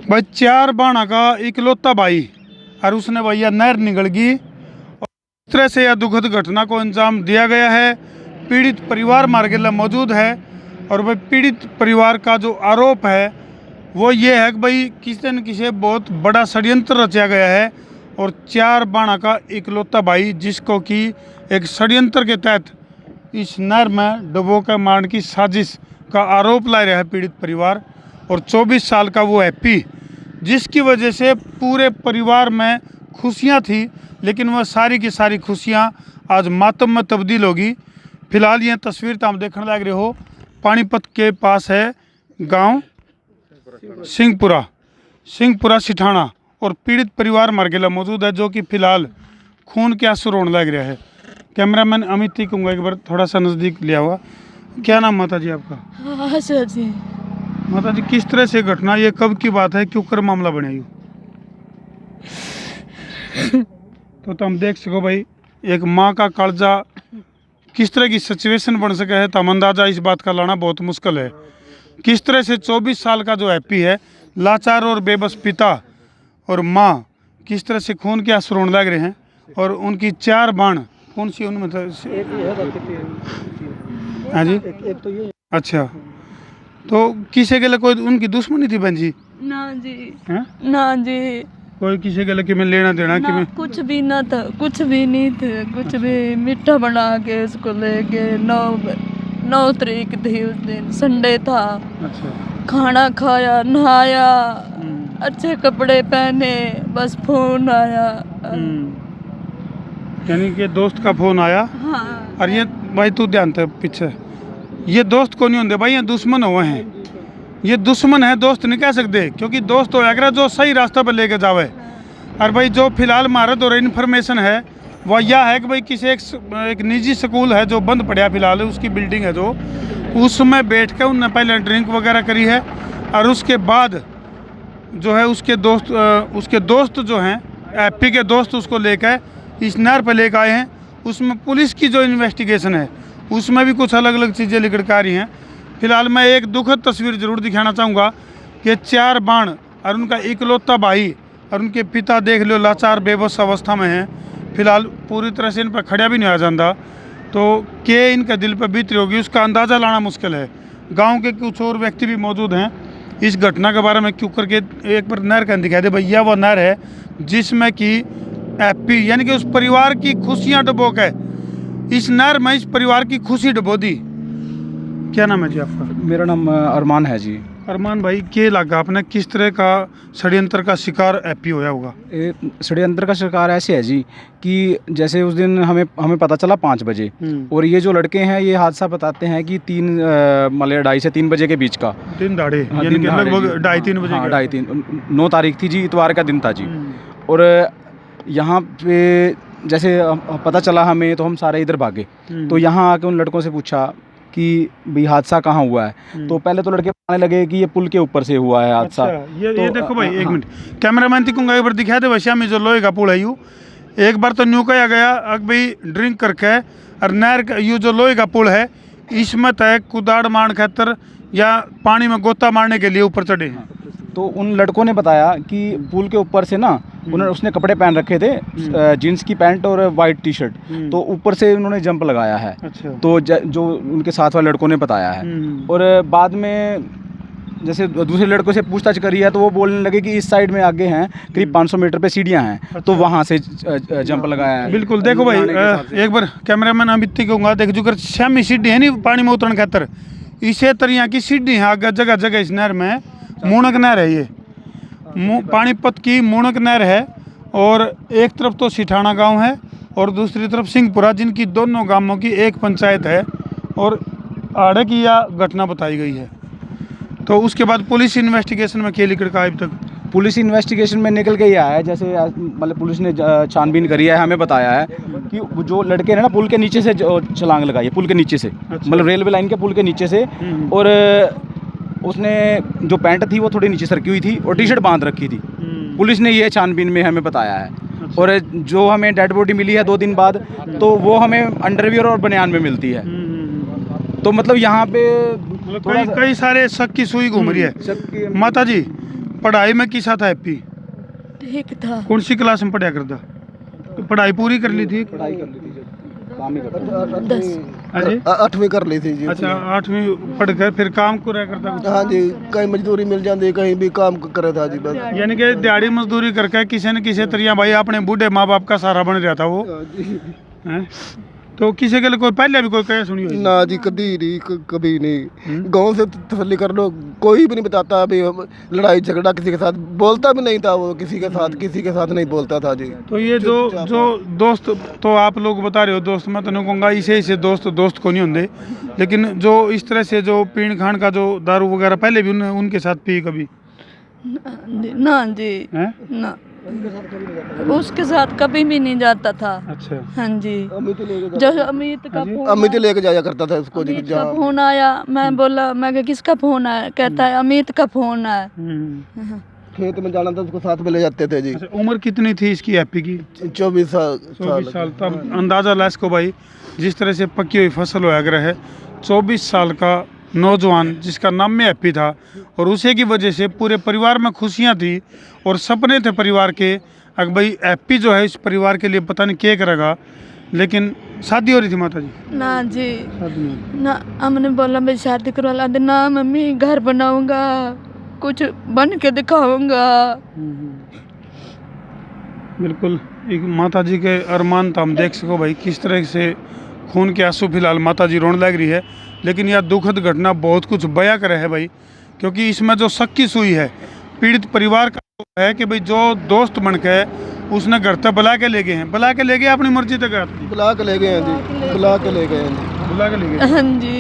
भाई 4 बाणा का इकलौता भाई और उसने भैया नहर निकल गई। इस तरह से यह दुखद घटना को अंजाम दिया गया है। पीड़ित परिवार मार्गेला मौजूद है और भाई पीड़ित परिवार का जो आरोप है वो ये है कि भाई किसी न किसी बहुत बड़ा षड्यंत्र रचा गया है और 4 बाणा का इकलौता भाई जिसको कि एक षड्यंत्र के तहत इस नहर में डुबो कर मारने की साजिश का आरोप ला रहा है पीड़ित परिवार। और 24 साल का वो हैप्पी जिसकी वजह से पूरे परिवार में खुशियां थी, लेकिन वह सारी की सारी खुशियां आज मातम में तब्दील होगी। फिलहाल ये तस्वीर तो हम देखने लग रहे हो, पानीपत के पास है गांव सिंहपुरा सिठाना और पीड़ित परिवार मार्गेला मौजूद है जो कि फिलहाल खून के आंसू रोने लग रहा है। कैमरामैन अमित जी कहूँगा एक बार थोड़ा सा नज़दीक लिया हुआ। क्या नाम माता जी आपका? आशा जी। माता जी किस तरह से घटना, ये कब की बात है, क्यों कर मामला बने यू? तो हम देख सको भाई एक माँ का कालजा किस तरह की सिचुएशन बन सके है, तो हम अंदाजा इस बात का लाना बहुत मुश्किल है। किस तरह से 24 साल का जो हैप्पी है, लाचार और बेबस पिता और माँ किस तरह से खून के आंसू रोने लग रहे हैं और उनकी 4 बाण कौन सी उनमें हाँ जी एक तो ये अच्छा, तो किसी के लिए कोई उनकी दुश्मनी थी बहन जी? ना जी है? ना जी कोई किसी के लिए कि मैं लेना देना कि मैं कुछ भी ना था, कुछ भी नहीं थे, कुछ भी मीठा बना के उसको लेके 9 तारीख थी, उस दिन संडे था। अच्छा खाना खाया, नहाया, अच्छे कपड़े पहने, बस फोन आया। यानी कि दोस्त का फोन आया। हाँ। और ये भाई तू ध्यान दे पीछे, ये दोस्त को नहीं होंगे भाई, ये दुश्मन हुए हैं। ये दुश्मन है, दोस्त नहीं कह सकते, क्योंकि दोस्त हो अगर जो सही रास्ता पर लेके जावे। और भाई जो फिलहाल भारत और इन्फॉर्मेशन है वह यह है कि भाई किसी एक निजी स्कूल है जो बंद पड़ा फिलहाल, उसकी बिल्डिंग है जो, उसमें बैठ कर उनने पहले ड्रिंक वगैरह करी है और उसके बाद जो है उसके दोस्त जो हैं हैप्पी के दोस्त उसको लेकर इस नहर पर लेकर आए हैं। उसमें पुलिस की जो इन्वेस्टिगेशन है उसमें भी कुछ अलग अलग चीज़ें निकल कर आ रही हैं। फिलहाल मैं एक दुखद तस्वीर जरूर दिखाना चाहूँगा कि 4 बाण और उनका इकलौता भाई और उनके पिता देख लो लाचार बेबस अवस्था में हैं। फिलहाल पूरी तरह से इन पर खड़ा भी नहीं आ जाता, तो के इनका दिल पर बीत रही होगी उसका अंदाज़ा लाना मुश्किल है। गांव के कुछ और व्यक्ति भी मौजूद हैं। इस घटना के बारे में क्यों करके एक बार नहर का दिखा दे भैया, वो नहर है जिसमें कि हैप्पी यानी कि उस परिवार की खुशियाँ डुबो के इस नहर में इस परिवार की खुशी डुबो दी। क्या नाम है जी आपका? मेरा नाम अरमान है जी। अरमान भाई, क्या लगा आपने किस तरह का षड्यंत्र का शिकार हैप्पी होया होगा? षड्यंत्र का शिकार ऐसे है जी कि जैसे उस दिन हमें पता चला 5 बजे और ये जो लड़के हैं ये हादसा बताते हैं कि 2:30 से 3 बजे के बीच का दिन दाढ़े यानी कि लगभग 2:30-3 बजे। हाँ 2:30 9 तारीख थी जी, इतवार का दिन था जी। और यहाँ पे जैसे पता चला हमें तो हम सारे इधर भागे। तो यहाँ आके उन लड़कों से पूछा कि भाई हादसा कहाँ हुआ है, तो पहले तो लड़के बताने लगे कि ये पुल के ऊपर से हुआ है हादसा। अच्छा, ये देखो भाई एक मिनट कैमरामैन थी कहूँगा एक बार दिखा दे वैसे में जो लोहे का पुल है यू एक बार तो न्यू कहा गया अब भाई ड्रिंक करके और नहर का यू जो लोहे का पुल है इसमें तय कुदाड़ मारने खातर या पानी में गोता मारने के लिए ऊपर चढ़े हैं। तो उन लड़कों ने बताया कि पुल के ऊपर से ना उसने कपड़े पहन रखे थे, जीन्स की पैंट और वाइट टी शर्ट, तो ऊपर से उन्होंने जंप लगाया है। अच्छा। तो जो उनके साथ वाले लड़कों ने बताया है। और बाद में जैसे दूसरे लड़कों से पूछताछ करी है तो वो बोलने लगे कि इस साइड में आगे हैं करीब 500 मीटर पे सीढ़ियाँ हैं। अच्छा। तो वहाँ से जंप लगाया है। बिल्कुल देखो भाई एक बार कैमरामैन अमित कहूँगा देख जो कर श्यामी सीढ़ी है नहीं पानी में उतरने खातर, इसे तरह की सीढ़ी है आगे जगह जगह इस नहर में। मूणक नहर है ये, पानीपत की मूणक नहर है और एक तरफ तो सिठाना गांव है और दूसरी तरफ सिंहपुरा, जिनकी दोनों गांवों की एक पंचायत है और आड़े की यह घटना बताई गई है। तो उसके बाद पुलिस इन्वेस्टिगेशन में क्या लिखा का अभी तक? पुलिस इन्वेस्टिगेशन में निकल के ही आया है, जैसे मतलब पुलिस ने छानबीन करी है, हमें बताया है कि जो लड़के ने ना पुल के नीचे से छलांग लगाई है, पुल के नीचे से। अच्छा। मतलब रेलवे लाइन के पुल के नीचे से। और उसने जो पैंट थी वो थोड़ी नीचे सरकी हुई थी और टी शर्ट बांध रखी थी। पुलिस ने ये छानबीन में हमें बताया है। अच्छा। और जो हमें डेड बॉडी मिली है 2 दिन बाद, तो वो हमें अंडरवियर और बनियान में मिलती है। तो मतलब यहाँ पे कई सारे शक की सुई घूम रही है। माता जी पढ़ाई में किसा था हैप्पी? ठीक था। कौन सी क्लास में पढ़ा करता? पढ़ाई पूरी कर ली थी? पढ़ाई कर ली थी जब काम ही करता था। 10 8वीं कर ली थी जी। अच्छा 8वीं पढ़ कर फिर काम को रह करता कुछ? हाँ जी, कहीं मजदूरी मिल जाती, कहीं भी काम करे था जी बस। यानी कि दिहाड़ी मजदूरी करके किसी न किसी तरिया भाई अपने बूढ़े माँ बाप का सहारा बन रहा था वो हैं? तो किसी के लिए कोई पहले भी कोई कहे सुनी हुई? ना जी, कभी नहीं, कभी नहीं। गांव से तसल्ली कर लो, कोई भी नहीं बताता अभी लड़ाई झगड़ा किसी के साथ, बोलता भी नहीं था वो किसी के साथ नहीं बोलता था जी। तो ये जो दोस्त तो आप लोग बता रहे हो दोस्त, मैं तो नहीं कहूँगा इसे दोस्त को नहीं होंगे, लेकिन जो इस तरह से जो पीण खान का जो दारू वगैरह पहले भी उनके साथ पी कभी? ना जी, हैं? ना उसके साथ कभी भी नहीं जाता था। अच्छा। हाँ जी, अमित लेके जो अमित का फोन अमित लेके जाया करता था उसको जी। अमित का फोन आया, मैं बोला, मैं कहा किसका फोन आया? कहता है अमित का फोन आया। खेत में जाना था उसको साथ में ले जाते थे जी। अच्छा, उम्र कितनी थी इसकी हैप्पी की? 24 साल। तब अंदाजा ला इसको भाई, जिस तरह से पकी हुई फसल होया कर है, 24 साल का नौजवान जिसका नाम में हैप्पी था, और उसी की वजह से पूरे परिवार में खुशियां थी और सपने थे परिवार के, अगर भाई हैप्पी जो है इस परिवार के लिए पता नहीं क्या करेगा, लेकिन शादी हो रही थी माता जी? ना जी, शादी नहीं। ना हमने बोला मैं शादी करवा दे ना मम्मी, घर बनाऊंगा, कुछ बन के दिखाऊंगा। बिल्कुल एक माता जी के अरमान तो हम देख सको भाई, किस तरह से खून के आंसू फिलहाल माता जी रोने लग रही है, लेकिन यह दुखद घटना बहुत कुछ बयां करे है भाई, क्योंकि इसमें जो शक की सुई है पीड़ित परिवार का है कि भाई जो दोस्त बन के उसने घर तक बुला के ले गए हैं, बुला के ले गए अपनी मर्जी तक? बुला के ले गए हैं जी, बुला के ले गए हैं जी। बुला के ले गए? हाँ जी,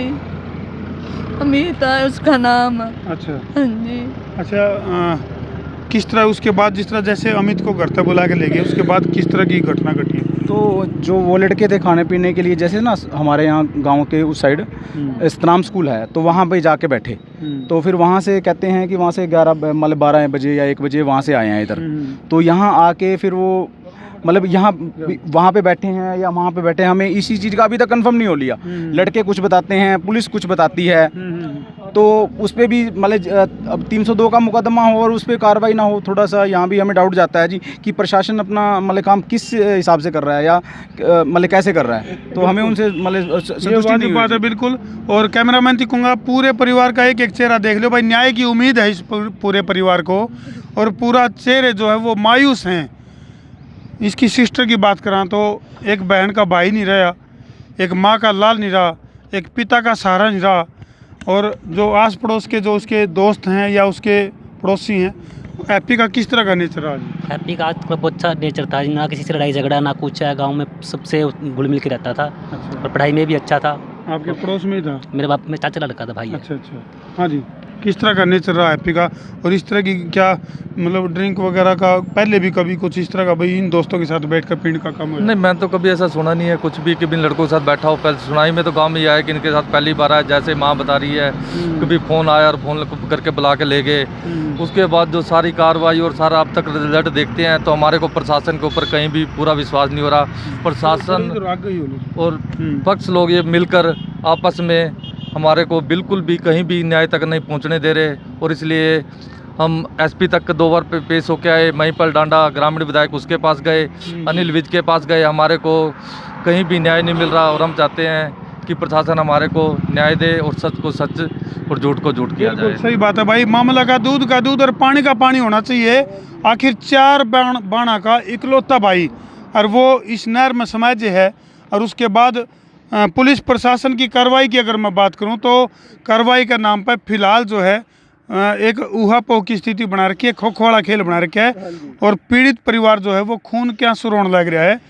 अमित है उसका नाम। अच्छा। हाँ जी। अच्छा किस तरह उसके बाद, जिस तरह जैसे अमित को घर तक बुला के ले गए, उसके बाद किस तरह की घटना घटी? तो जो वो लड़के थे खाने पीने के लिए, जैसे ना हमारे यहाँ गांव के उस साइड इस्लाम स्कूल है, तो वहाँ पे जाके बैठे, तो फिर वहाँ से कहते हैं कि वहाँ से 11 मतलब 12 बजे या 1 बजे वहाँ से आए हैं इधर, तो यहाँ आके फिर वो मतलब यहाँ वहाँ पे बैठे हैं या वहाँ पे बैठे हैं, हमें इसी चीज़ का अभी तक कंफर्म नहीं हो लिया। लड़के कुछ बताते हैं, पुलिस कुछ बताती है, तो उस पर भी मतलब अब 302 का मुकदमा हो और उस पर कार्रवाई ना हो, थोड़ा सा यहाँ भी हमें डाउट जाता है जी कि प्रशासन अपना मतलब काम किस हिसाब से कर रहा है या मतलब कैसे कर रहा है, तो हमें उनसे मतलब संतुष्टि नहीं बात है। बिल्कुल। और कैमरामैन थी कहूँगा पूरे परिवार का एक एक चेहरा देख लो भाई, न्याय की उम्मीद है इस पूरे परिवार को, और पूरा चेहरे जो है वो मायूस हैं। इसकी सिस्टर की बात करा तो एक बहन का भाई नहीं रहा, एक माँ का लाल नहीं रहा, एक पिता का सहारा नहीं रहा, और जो आस पड़ोस के जो उसके दोस्त हैं या उसके पड़ोसी हैं, हैप्पी का किस तरह का नेचर रहा? हैप्पी का बहुत अच्छा नेचर था, ना किसी से लड़ाई झगड़ा ना कुछ है, गांव में सबसे घुल मिल के रहता था। अच्छा। और पढ़ाई में भी अच्छा था। आपके पड़ोस में ही था? मेरे बाप में चाचा लड़का था भाई। अच्छा अच्छा। हाँ जी, किस तरह का नेचर रहा हैप्पी का? और इस तरह की क्या मतलब ड्रिंक वगैरह का पहले भी कभी कुछ इस तरह का भाई इन दोस्तों के साथ बैठकर पीने का काम? नहीं, मैं तो कभी ऐसा सुना नहीं है कुछ भी कि इन लड़कों के साथ बैठा हो। पहले सुनाई में तो गांव में यह है कि इनके साथ पहली बार आया, जैसे माँ बता रही है, कभी फ़ोन आया और फ़ोन करके बुला के ले गए। उसके बाद जो सारी कार्रवाई और सारा अब तक रिजल्ट देखते हैं तो हमारे को प्रशासन के ऊपर कहीं भी पूरा विश्वास नहीं हो रहा। प्रशासन और पक्ष लोग ये मिलकर आपस में हमारे को बिल्कुल भी कहीं भी न्याय तक नहीं पहुंचने दे रहे, और इसलिए हम एसपी तक 2 बार पेश होके आए। महिपाल डांडा ग्रामीण विधायक उसके पास गए, अनिल विज के पास गए, हमारे को कहीं भी न्याय नहीं मिल रहा। और हम चाहते हैं कि प्रशासन हमारे को न्याय दे और सच को सच और झूठ को झूठ किया जाए। सही बात है भाई, मामला का दूध और पानी का पानी होना चाहिए। आखिर 4 बाणा का इकलौता भाई, और वो इस नहर में समाज है। और उसके बाद पुलिस प्रशासन की कार्रवाई की अगर मैं बात करूं तो कार्रवाई के नाम पर फिलहाल जो है एक ऊहापोह की स्थिति बना रखी है, खो वाला खेल बना रखा है, और पीड़ित परिवार जो है वो खून के आंसू रोने लग रहा है।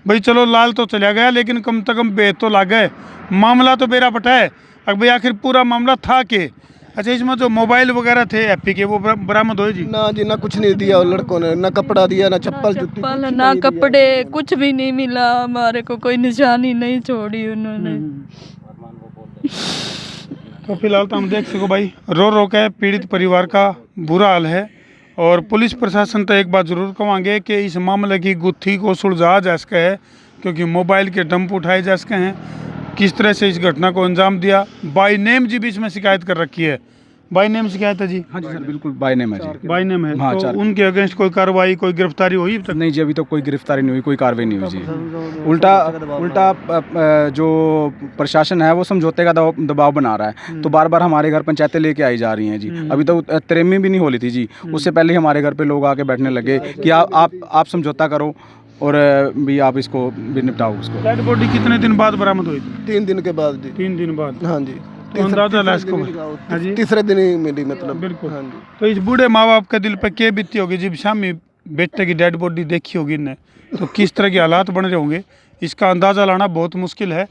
भाई चलो लाल तो चला गया, लेकिन कम से कम बेद तो लग गए। मामला तो बेरा पटा है। अब भाई आखिर पूरा मामला था के? अच्छा, इसमें जो मोबाइल वगैरह थे हैप्पी के वो बरामद हुए जी? ना जी, ना कुछ नहीं दिया लड़कों ने, ना कपड़ा दिया, ना चप्पल जूती, ना कपड़े, कुछ भी नहीं मिला हमारे को, कोई निशानी नहीं छोड़ी उन्होंने। तो फिलहाल तो हम देख सको भाई, रो रो के पीड़ित परिवार का बुरा हाल है। और पुलिस प्रशासन तो एक बात ज़रूर कहेंगे कि इस मामले की गुत्थी को सुलझा जा सके है, क्योंकि मोबाइल के डंप उठाए जा सके हैं। किस तरह से इस घटना को अंजाम दिया, बाई नेम जी बीच में शिकायत कर रखी है, बाई नेम से क्या था जी? हाँ जी सर, बिल्कुल बाय नेम है जी। बाई नेम है। हाँ, तो 4 उनके अगेंस्ट कोई कार्रवाई, कोई गिरफ्तारी हुई अब तक? नहीं जी, अभी तक कोई गिरफ्तारी नहीं हुई, कोई कार्रवाई नहीं हुई जी। उल्टा जो प्रशासन है वो समझौते का दबाव बना रहा है। तो बार बार हमारे घर पंचायतें लेके आई जा रही हैं जी। अभी तो त्रेमी भी नहीं होली थी जी, उससे पहले ही हमारे घर पे लोग आके बैठने लगे कि आप समझौता करो और भी आप इसको भी निपटाओ उसको। डेड बॉडी कितने दिन बाद बरामद हुई थी? 3 दिन के बाद जी। 3 दिन बाद। हाँ जी, तो अंदाजा ला इसको। हाँ जी, तीसरे दिन ही मिली मतलब। बिल्कुल। हाँ जी। तो इस बूढ़े माँ बाप के दिल पे क्या बीती होगी जब शामी बेटे की डेड बॉडी देखी होगी इनने, तो किस तरह के हालात बन रहे होंगे इसका अंदाज़ा लाना बहुत मुश्किल है।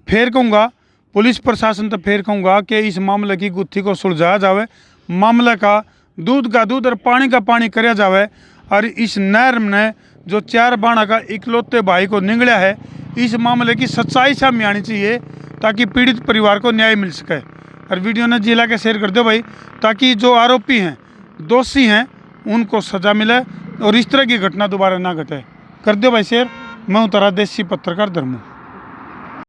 फिर कहूँगा पुलिस प्रशासन तो फिर कहूँगा कि इस मामले की गुत्थी को सुलझाया जावे, मामले का दूध और पानी का पानी कराया जावे, और इस नहर ने जो 4 बाणा का इकलौते भाई को निगला है, इस मामले की सच्चाई सामने आनी चाहिए ताकि पीड़ित परिवार को न्याय मिल सके। और वीडियो ने जिला के शेयर कर दो भाई, ताकि जो आरोपी हैं, दोषी हैं, उनको सज़ा मिले और इस तरह की घटना दोबारा ना घटे। कर दो भाई शेयर। मैं हूँ तारा देसी पत्रकार धर्मू।